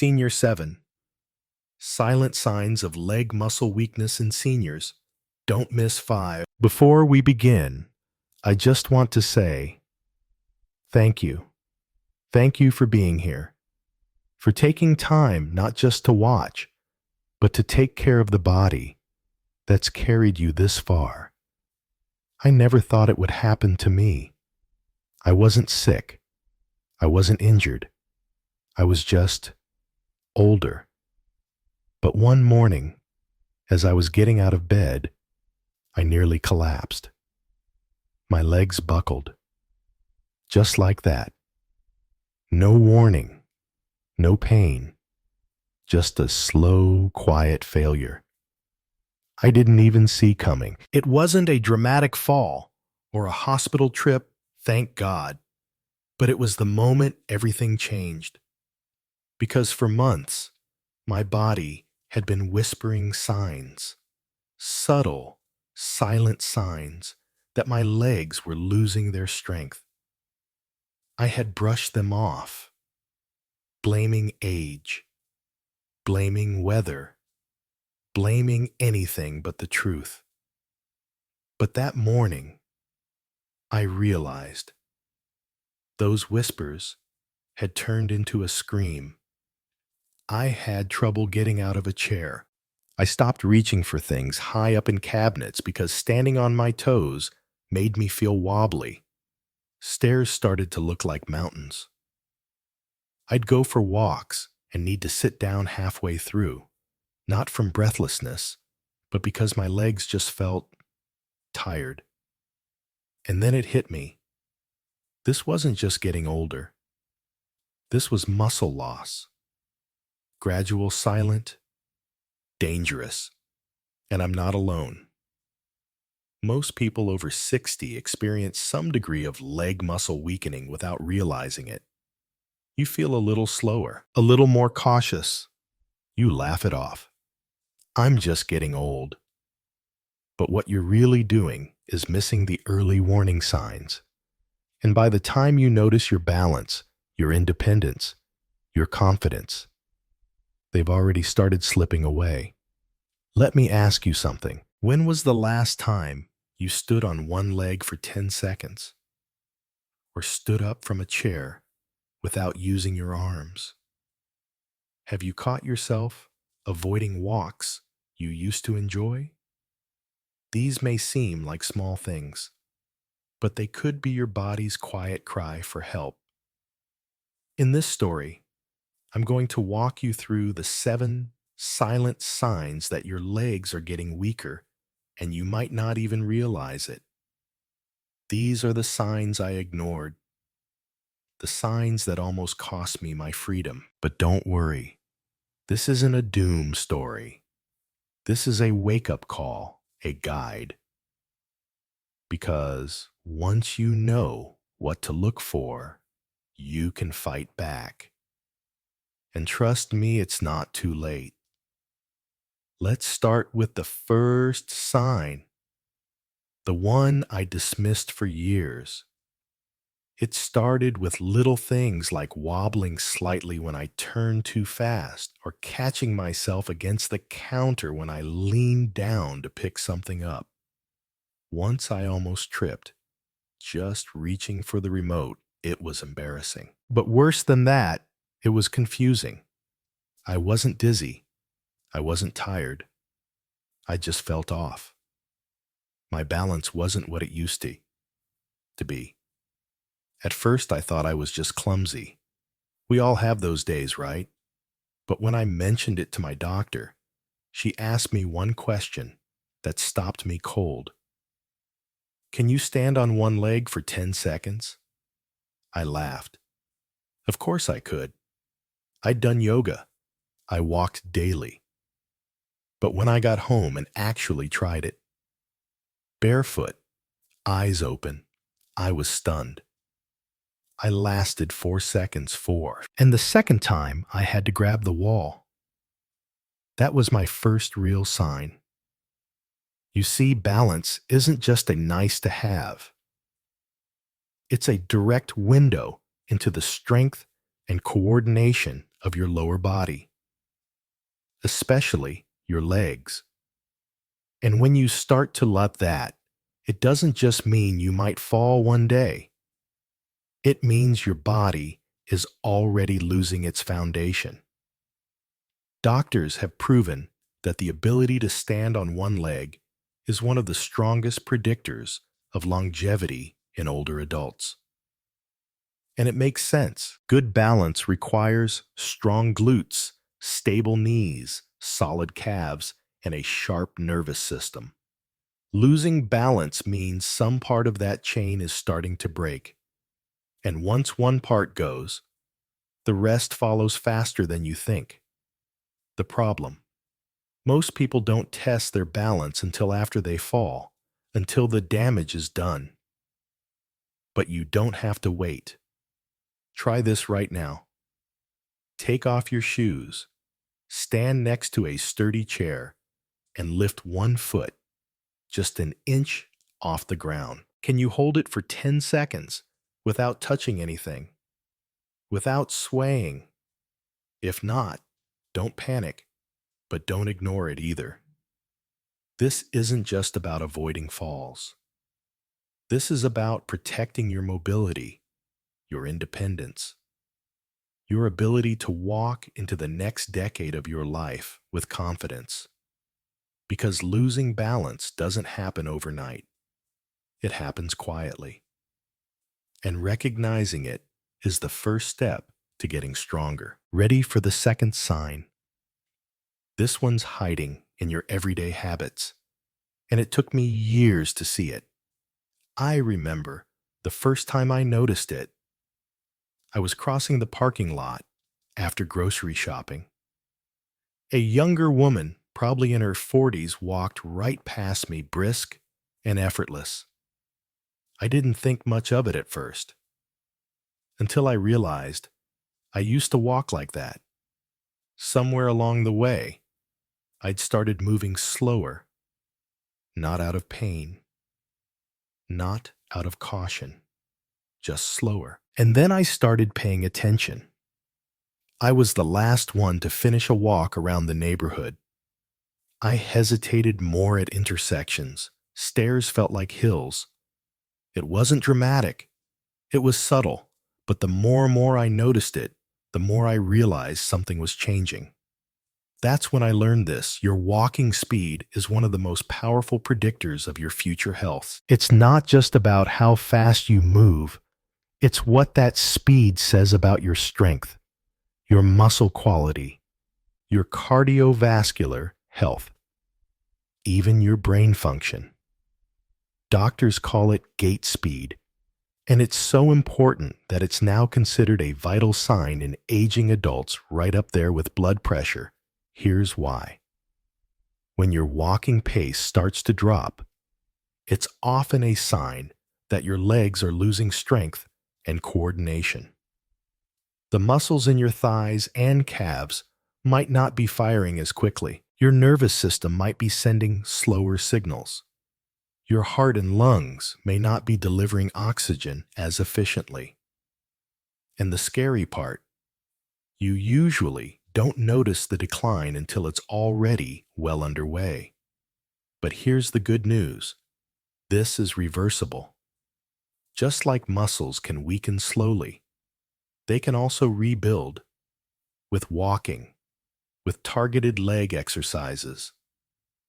Senior 7. Silent signs of leg muscle weakness in seniors. Don't miss 5. Before we begin, I just want to say thank you. Thank you for being here, for taking time not just to watch, but to take care of the body that's carried you this far. I never thought it would happen to me. I wasn't sick. I wasn't injured. I was just older. But one morning, as I was getting out of bed, I nearly collapsed. My legs buckled. Just like that. No warning, no pain, just a slow, quiet failure. I didn't even see coming. It wasn't a dramatic fall or a hospital trip, thank God. But it was the moment everything changed. Because for months, my body had been whispering signs, subtle, silent signs that my legs were losing their strength. I had brushed them off, blaming age, blaming weather, blaming anything but the truth. But that morning, I realized those whispers had turned into a scream. I had trouble getting out of a chair. I stopped reaching for things high up in cabinets because standing on my toes made me feel wobbly. Stairs started to look like mountains. I'd go for walks and need to sit down halfway through, not from breathlessness, but because my legs just felt tired. And then it hit me. This wasn't just getting older. This was muscle loss. Gradual, silent, dangerous. And I'm not alone. Most people over 60 experience some degree of leg muscle weakening without realizing it. You feel a little slower, a little more cautious. You laugh it off. I'm just getting old. But what you're really doing is missing the early warning signs. And by the time you notice your balance, your independence, your confidence, they've already started slipping away. Let me ask you something. When was the last time you stood on one leg for 10 seconds? Or stood up from a chair without using your arms? Have you caught yourself avoiding walks you used to enjoy? These may seem like small things, but they could be your body's quiet cry for help. In this story, I'm going to walk you through the 7 silent signs that your legs are getting weaker and you might not even realize it. These are the signs I ignored, the signs that almost cost me my freedom. But don't worry, this isn't a doom story. This is a wake-up call, a guide. Because once you know what to look for, you can fight back. And trust me, it's not too late. Let's start with the first sign, the one I dismissed for years. It started with little things like wobbling slightly when I turned too fast or catching myself against the counter when I leaned down to pick something up. Once I almost tripped, just reaching for the remote. It was embarrassing. But worse than that, it was confusing. I wasn't dizzy. I wasn't tired. I just felt off. My balance wasn't what it used to be. At first, I thought I was just clumsy. We all have those days, right? But when I mentioned it to my doctor, she asked me one question that stopped me cold. Can you stand on one leg for 10 seconds? I laughed. Of course I could. I'd done yoga. I walked daily. But when I got home and actually tried it, barefoot, eyes open, I was stunned. I lasted 4 seconds, and the second time I had to grab the wall. That was my first real sign. You see, balance isn't just a nice to have. It's a direct window into the strength and coordination of your lower body, especially your legs. And when you start to let that, it doesn't just mean you might fall one day. It means your body is already losing its foundation. Doctors have proven that the ability to stand on one leg is one of the strongest predictors of longevity in older adults. And it makes sense. Good balance requires strong glutes, stable knees, solid calves, and a sharp nervous system. Losing balance means some part of that chain is starting to break. And once one part goes, the rest follows faster than you think. The problem: most people don't test their balance until after they fall, until the damage is done. But you don't have to wait. Try this right now. Take off your shoes, stand next to a sturdy chair, and lift one foot, just an inch off the ground. Can you hold it for 10 seconds without touching anything, without swaying? If not, don't panic, but don't ignore it either. This isn't just about avoiding falls. This is about protecting your mobility, your independence, your ability to walk into the next decade of your life with confidence. Because losing balance doesn't happen overnight. It happens quietly. And recognizing it is the first step to getting stronger. Ready for the second sign? This one's hiding in your everyday habits, and it took me years to see it. I remember the first time I noticed it. I was crossing the parking lot after grocery shopping. A younger woman, probably in her 40s, walked right past me, brisk and effortless. I didn't think much of it at first, until I realized I used to walk like that. Somewhere along the way, I'd started moving slower, not out of pain, not out of caution, just slower. And then I started paying attention. I was the last one to finish a walk around the neighborhood. I hesitated more at intersections. Stairs felt like hills. It wasn't dramatic. It was subtle. But the more and more I noticed it, the more I realized something was changing. That's when I learned this. Your walking speed is one of the most powerful predictors of your future health. It's not just about how fast you move. It's what that speed says about your strength, your muscle quality, your cardiovascular health, even your brain function. Doctors call it gait speed, and it's so important that it's now considered a vital sign in aging adults, right up there with blood pressure. Here's why. When your walking pace starts to drop, it's often a sign that your legs are losing strength and coordination. The muscles in your thighs and calves might not be firing as quickly. Your nervous system might be sending slower signals. Your heart and lungs may not be delivering oxygen as efficiently. And the scary part, you usually don't notice the decline until it's already well underway. But here's the good news. This is reversible. Just like muscles can weaken slowly, they can also rebuild with walking, with targeted leg exercises,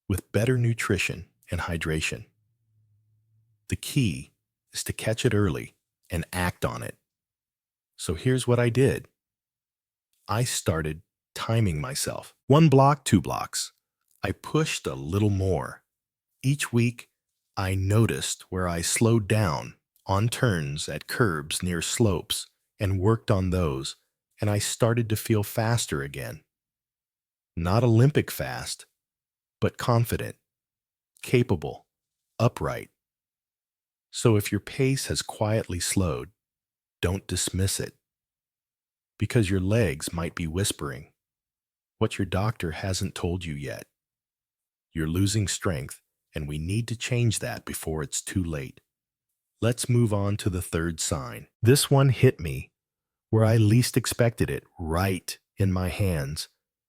with better nutrition and hydration. The key is to catch it early and act on it. So here's what I did. I started timing myself. 1 block, 2 blocks. I pushed a little more. Each week, I noticed where I slowed down on turns at curbs near slopes and worked on those, and I started to feel faster again. Not Olympic fast, but confident, capable, upright. So if your pace has quietly slowed, don't dismiss it, because your legs might be whispering what your doctor hasn't told you yet. You're losing strength, and we need to change that before it's too late. Let's move on to the third sign. This one hit me where I least expected it, right in my hands.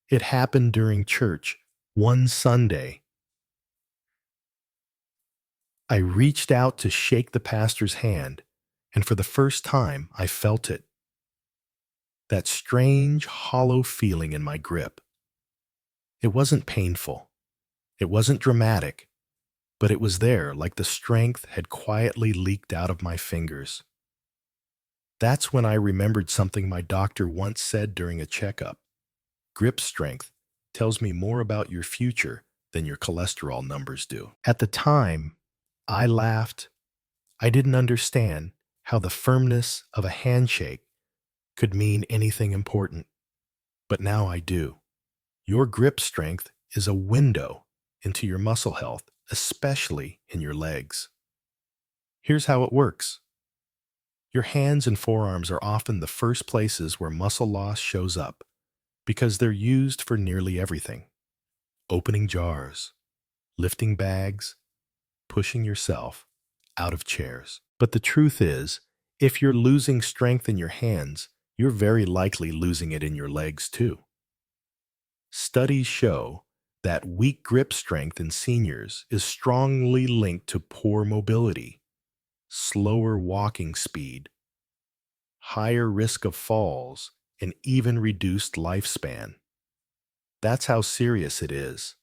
It happened during church one Sunday. I reached out to shake the pastor's hand, and for the first time, I felt it. That strange, hollow feeling in my grip. It wasn't painful. It wasn't dramatic, but it was there like the strength had quietly leaked out of my fingers. That's when I remembered something my doctor once said during a checkup. Grip strength tells me more about your future than your cholesterol numbers do. At the time, I laughed. I didn't understand how the firmness of a handshake could mean anything important, but now I do. Your grip strength is a window into your muscle health, especially in your legs. Here's how it works. Your hands and forearms are often the first places where muscle loss shows up because they're used for nearly everything. Opening jars, lifting bags, pushing yourself out of chairs. But the truth is, if you're losing strength in your hands, you're very likely losing it in your legs too. Studies show that weak grip strength in seniors is strongly linked to poor mobility, slower walking speed, higher risk of falls, and even reduced lifespan. That's how serious it is.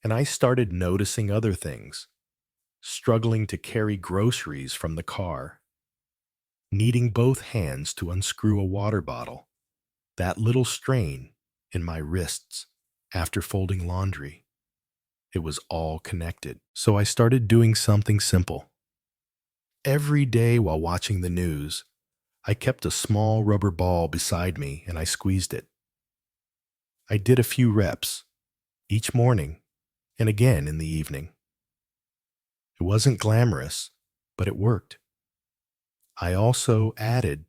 And I started noticing other things, struggling to carry groceries from the car, needing both hands to unscrew a water bottle, that little strain in my wrists after folding laundry. It was all connected. So I started doing something simple. Every day while watching the news, I kept a small rubber ball beside me and I squeezed it. I did a few reps, each morning and again in the evening. It wasn't glamorous, but it worked. I also added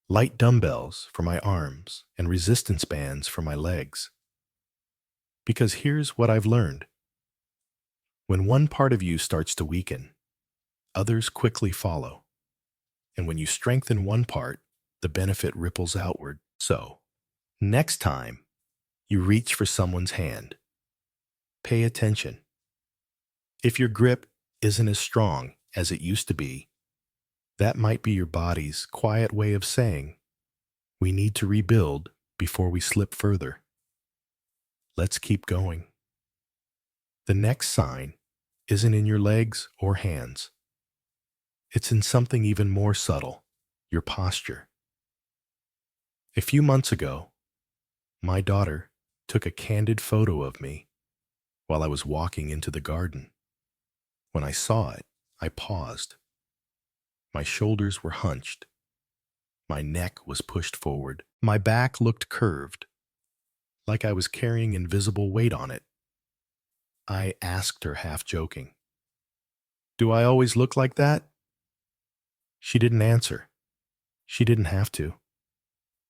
light dumbbells for my arms and resistance bands for my legs. Because here's what I've learned. When one part of you starts to weaken, others quickly follow. And when you strengthen one part, the benefit ripples outward. So, next time you reach for someone's hand, pay attention. If your grip isn't as strong as it used to be, that might be your body's quiet way of saying, we need to rebuild before we slip further. Let's keep going. The next sign isn't in your legs or hands. It's in something even more subtle, your posture. A few months ago, my daughter took a candid photo of me while I was walking into the garden. When I saw it, I paused. My shoulders were hunched. My neck was pushed forward. My back looked curved, like I was carrying invisible weight on it. I asked her, half joking, "Do I always look like that?" She didn't answer. She didn't have to.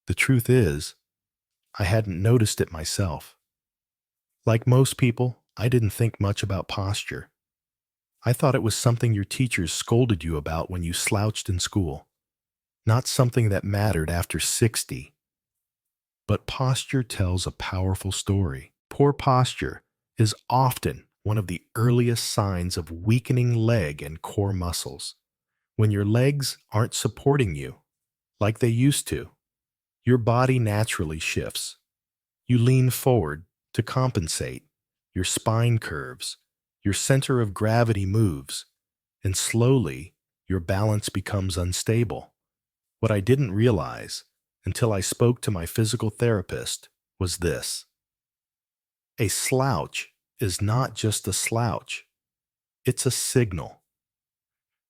The truth is, I hadn't noticed it myself. Like most people, I didn't think much about posture. I thought it was something your teachers scolded you about when you slouched in school, not something that mattered after 60. But posture tells a powerful story. Poor posture is often one of the earliest signs of weakening leg and core muscles. When your legs aren't supporting you like they used to, your body naturally shifts. You lean forward to compensate. Your spine curves. Your center of gravity moves. And slowly, your balance becomes unstable. What I didn't realize until I spoke to my physical therapist was this. A slouch is not just a slouch. It's a signal.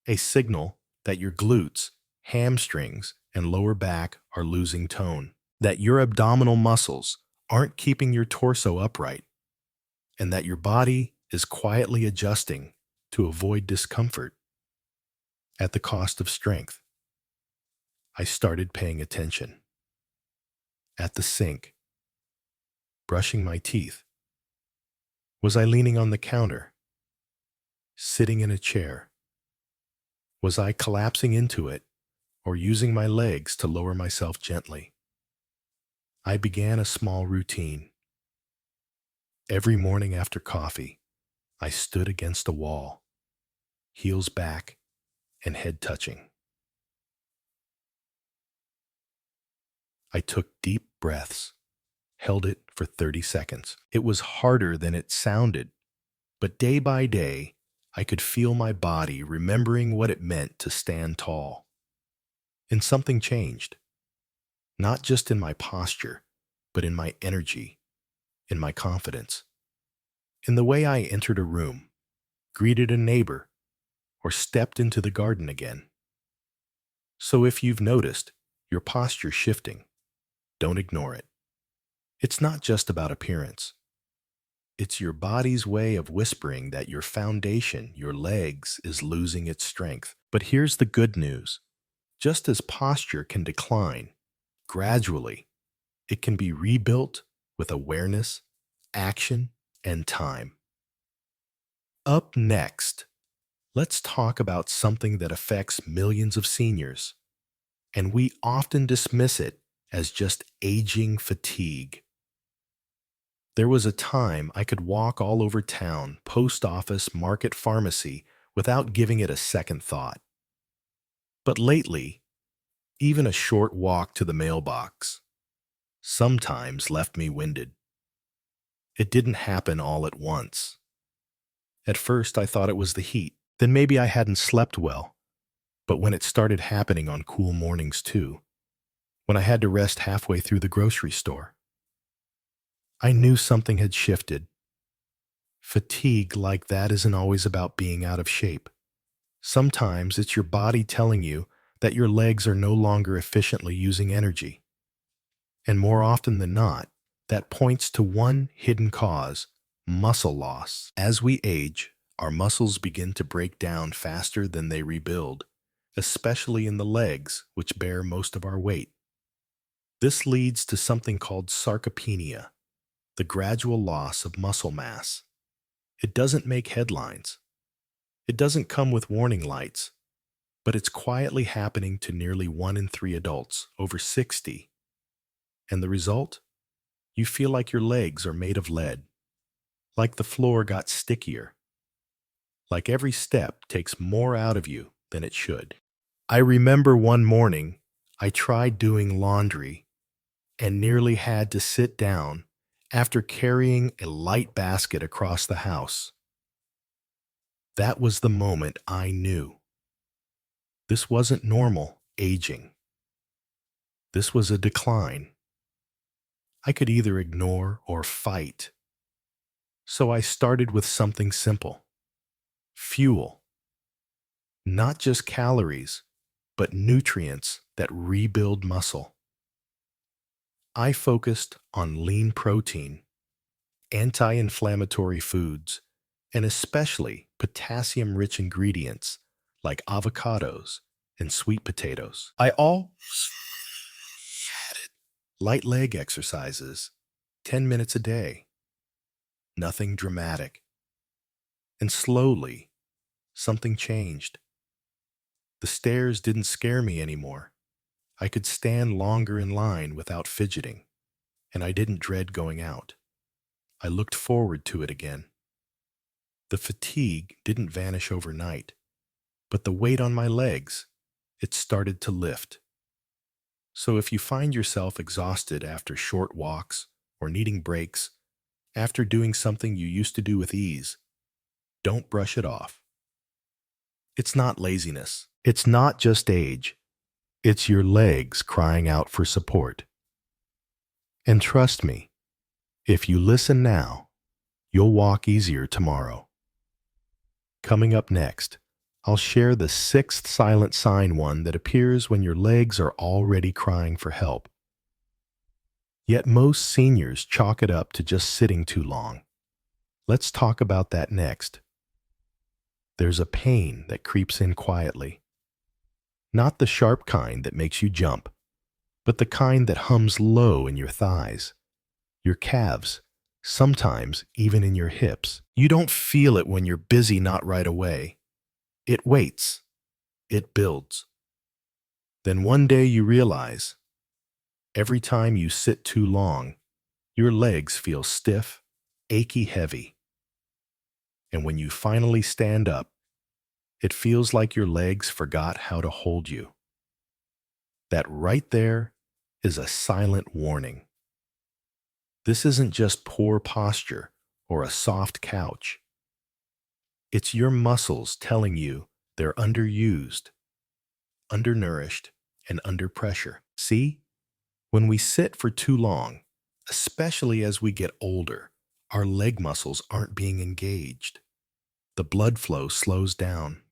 A signal that your glutes, hamstrings, and lower back are losing tone. That your abdominal muscles aren't keeping your torso upright. And that your body is quietly adjusting to avoid discomfort at the cost of strength. I started paying attention. At the sink, brushing my teeth. Was I leaning on the counter? Sitting in a chair? Was I collapsing into it or using my legs to lower myself gently? I began a small routine. Every morning after coffee, I stood against a wall, heels back and head touching. I took deep breaths, held it for 30 seconds. It was harder than it sounded, but day by day, I could feel my body remembering what it meant to stand tall. And something changed, not just in my posture, but in my energy, in my confidence, in the way I entered a room, greeted a neighbor, or stepped into the garden again. So if you've noticed your posture shifting, don't ignore it. It's not just about appearance. It's your body's way of whispering that your foundation, your legs, is losing its strength. But here's the good news. Just as posture can decline, gradually, it can be rebuilt with awareness, action, and time. Up next, let's talk about something that affects millions of seniors, and we often dismiss it as just aging fatigue. There was a time I could walk all over town, post office, market, pharmacy, without giving it a second thought. But lately, even a short walk to the mailbox sometimes left me winded. It didn't happen all at once. At first, I thought it was the heat. Then maybe I hadn't slept well. But when it started happening on cool mornings too, when I had to rest halfway through the grocery store, I knew something had shifted. Fatigue like that isn't always about being out of shape. Sometimes it's your body telling you that your legs are no longer efficiently using energy. And more often than not, that points to one hidden cause: muscle loss. As we age, our muscles begin to break down faster than they rebuild, especially in the legs, which bear most of our weight. This leads to something called sarcopenia, the gradual loss of muscle mass. It doesn't make headlines. It doesn't come with warning lights, but it's quietly happening to nearly 1 in 3 adults over 60. And the result? You feel like your legs are made of lead, like the floor got stickier, like every step takes more out of you than it should. I remember one morning I tried doing laundry and nearly had to sit down after carrying a light basket across the house. That was the moment I knew. This wasn't normal aging. This was a decline. I could either ignore or fight. So I started with something simple: fuel. Not just calories, but nutrients that rebuild muscle. I focused on lean protein, anti-inflammatory foods, and especially potassium-rich ingredients like avocados and sweet potatoes. I all added light leg exercises, 10 minutes a day, nothing dramatic. And slowly, something changed. The stairs didn't scare me anymore. I could stand longer in line without fidgeting, and I didn't dread going out. I looked forward to it again. The fatigue didn't vanish overnight, but the weight on my legs, it started to lift. So if you find yourself exhausted after short walks or needing breaks, after doing something you used to do with ease, don't brush it off. It's not laziness. It's not just age. It's your legs crying out for support. And trust me, if you listen now, you'll walk easier tomorrow. Coming up next, I'll share the 6th silent sign, one that appears when your legs are already crying for help. Yet most seniors chalk it up to just sitting too long. Let's talk about that next. There's a pain that creeps in quietly. Not the sharp kind that makes you jump, but the kind that hums low in your thighs, your calves, sometimes even in your hips. You don't feel it when you're busy, not right away. It waits. It builds. Then one day you realize Every time you sit too long, your legs feel stiff, achy heavy. And when you finally stand up, it feels like your legs forgot how to hold you. That right there is a silent warning. This isn't just poor posture or a soft couch. It's your muscles telling you they're underused, undernourished, and under pressure. See, when we sit for too long, especially as we get older, our leg muscles aren't being engaged. The blood flow slows down.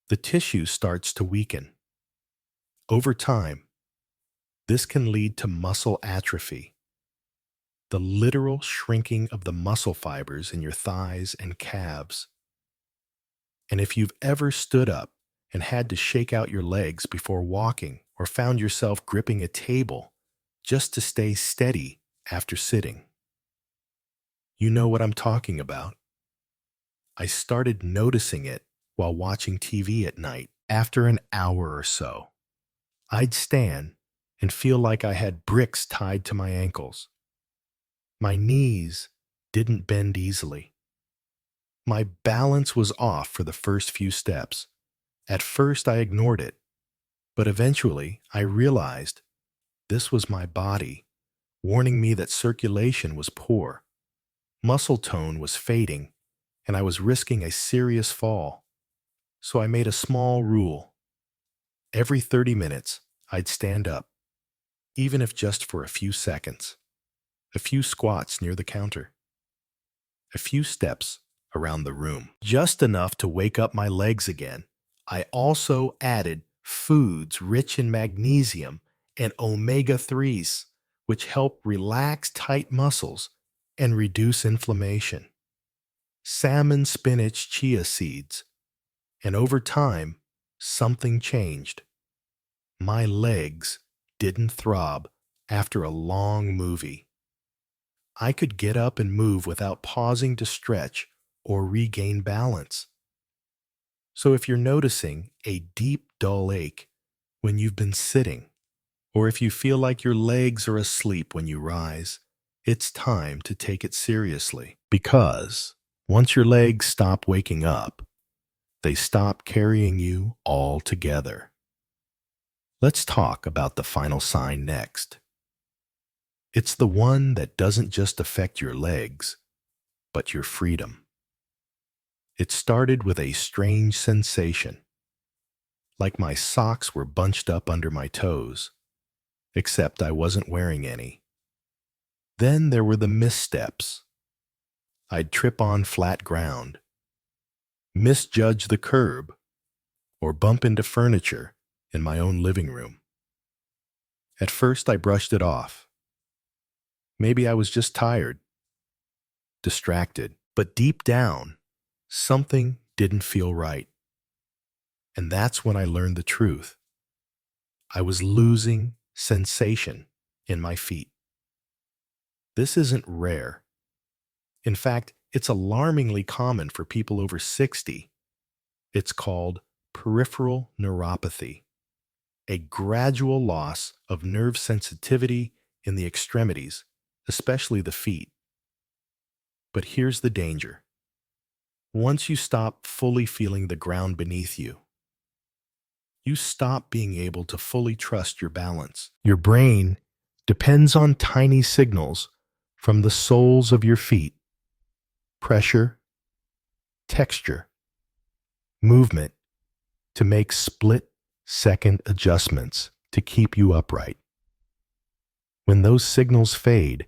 The tissue starts to weaken. Over time, this can lead to muscle atrophy, the literal shrinking of the muscle fibers in your thighs and calves. And if you've ever stood up and had to shake out your legs before walking or found yourself gripping a table just to stay steady after sitting, you know what I'm talking about. I started noticing it while watching TV at night. After an hour or so, I'd stand and feel like I had bricks tied to my ankles. My knees didn't bend easily. My balance was off for the first few steps. At first, I ignored it, but eventually I realized this was my body warning me that circulation was poor, muscle tone was fading, and I was risking a serious fall. So I made a small rule. Every 30 minutes, I'd stand up, even if just for a few seconds, a few squats near the counter, a few steps around the room, just enough to wake up my legs again. I also added foods rich in magnesium and omega-3s, which help relax tight muscles and reduce inflammation. Salmon, spinach, chia seeds. And over time, something changed. My legs didn't throb after a long movie. I could get up and move without pausing to stretch or regain balance. So if you're noticing a deep, dull ache when you've been sitting, or if you feel like your legs are asleep when you rise, it's time to take it seriously. Because once your legs stop waking up, they stop carrying you all together. Let's talk about the final sign next. It's the one that doesn't just affect your legs, but your freedom. It started with a strange sensation, like my socks were bunched up under my toes, except I wasn't wearing any. Then there were the missteps. I'd trip on flat ground, misjudge the curb, or bump into furniture in my own living room. At first, I brushed it off. Maybe I was just tired, distracted, but deep down, something didn't feel right. And that's when I learned the truth. I was losing sensation in my feet. This isn't rare. In fact, it's alarmingly common for people over 60. It's called peripheral neuropathy, a gradual loss of nerve sensitivity in the extremities, especially the feet. But here's the danger. Once you stop fully feeling the ground beneath you, you stop being able to fully trust your balance. Your brain depends on tiny signals from the soles of your feet: pressure, texture, movement, to make split-second adjustments to keep you upright. When those signals fade,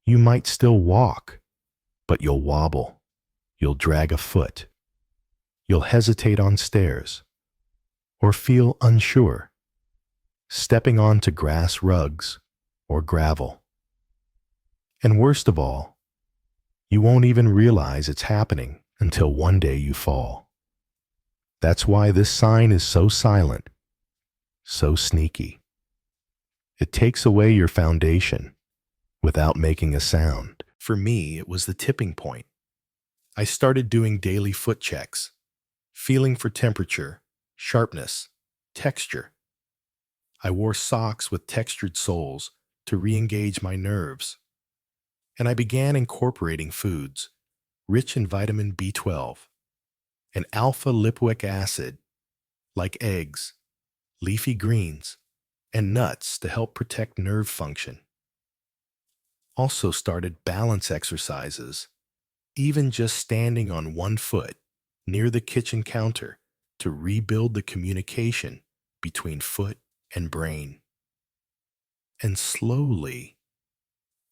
you might still walk, but you'll wobble, you'll drag a foot, you'll hesitate on stairs, or feel unsure, stepping onto grass rugs or gravel. And worst of all, you won't even realize it's happening until one day you fall. That's why this sign is so silent, so sneaky. It takes away your foundation without making a sound. For me, it was the tipping point. I started doing daily foot checks, feeling for temperature, sharpness, texture. I wore socks with textured soles to re-engage my nerves, and I began incorporating foods rich in vitamin B12 and alpha lipoic acid like eggs, leafy greens, and nuts to help protect nerve function. Also started balance exercises, even just standing on one foot near the kitchen counter to rebuild the communication between foot and brain. And slowly,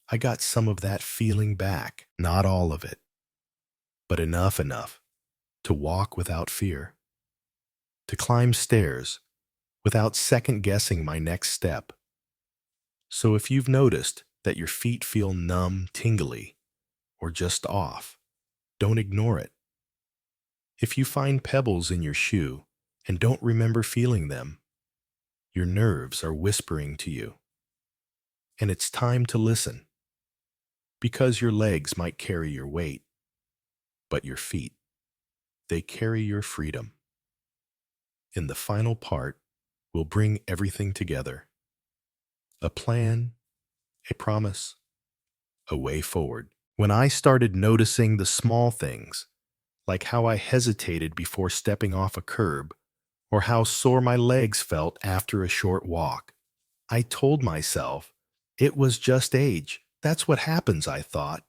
I got some of that feeling back, not all of it, but enough to walk without fear, to climb stairs without second guessing my next step. So if you've noticed that your feet feel numb, tingly, or just off, don't ignore it. If you find pebbles in your shoe and don't remember feeling them, your nerves are whispering to you. And it's time to listen, because your legs might carry your weight, but your feet, they carry your freedom. In the final part, we'll bring everything together. A plan, a promise, a way forward. When I started noticing the small things, like how I hesitated before stepping off a curb, or how sore my legs felt after a short walk, I told myself it was just age. That's what happens, I thought.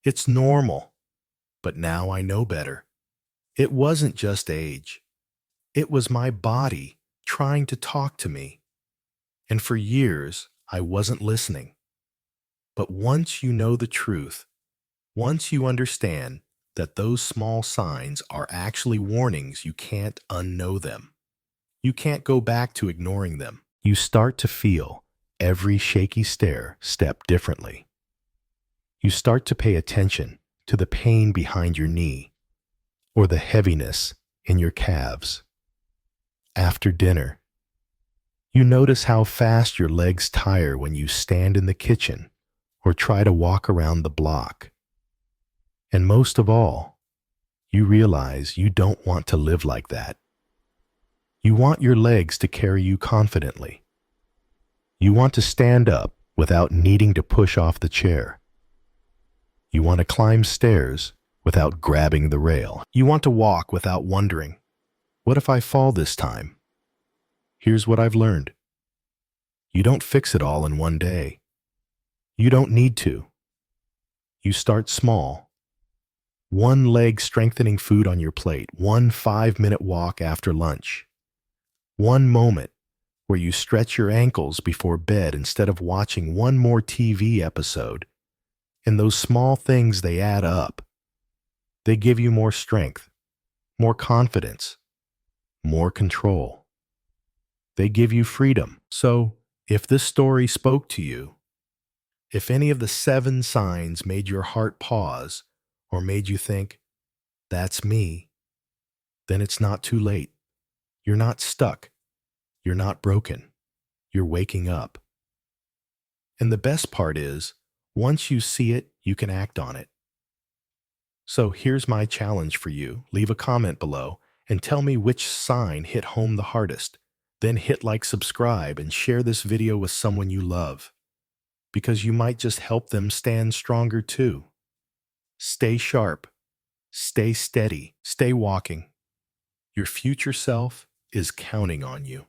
It's normal. But now I know better. It wasn't just age. It was my body trying to talk to me. And for years, I wasn't listening. But once you know the truth, once you understand that those small signs are actually warnings, you can't unknow them. You can't go back to ignoring them. You start to feel every shaky step differently. You start to pay attention to the pain behind your knee or the heaviness in your calves. After dinner, you notice how fast your legs tire when you stand in the kitchen or try to walk around the block. And most of all, you realize you don't want to live like that. You want your legs to carry you confidently. You want to stand up without needing to push off the chair. You want to climb stairs without grabbing the rail. You want to walk without wondering, what if I fall this time? Here's what I've learned. You don't fix it all in one day. You don't need to. You start small. One leg strengthening food on your plate, 1 5-minute walk after lunch. One moment where you stretch your ankles before bed instead of watching one more TV episode. And those small things, they add up. They give you more strength, more confidence, more control. They give you freedom. So, if this story spoke to you, if any of the 7 signs made your heart pause or made you think, that's me, then it's not too late. You're not stuck. You're not broken. You're waking up. And the best part is, once you see it, you can act on it. So here's my challenge for you. Leave a comment below and tell me which sign hit home the hardest. Then hit like, subscribe, and share this video with someone you love, because you might just help them stand stronger too. Stay sharp. Stay steady. Stay walking. Your future self is counting on you.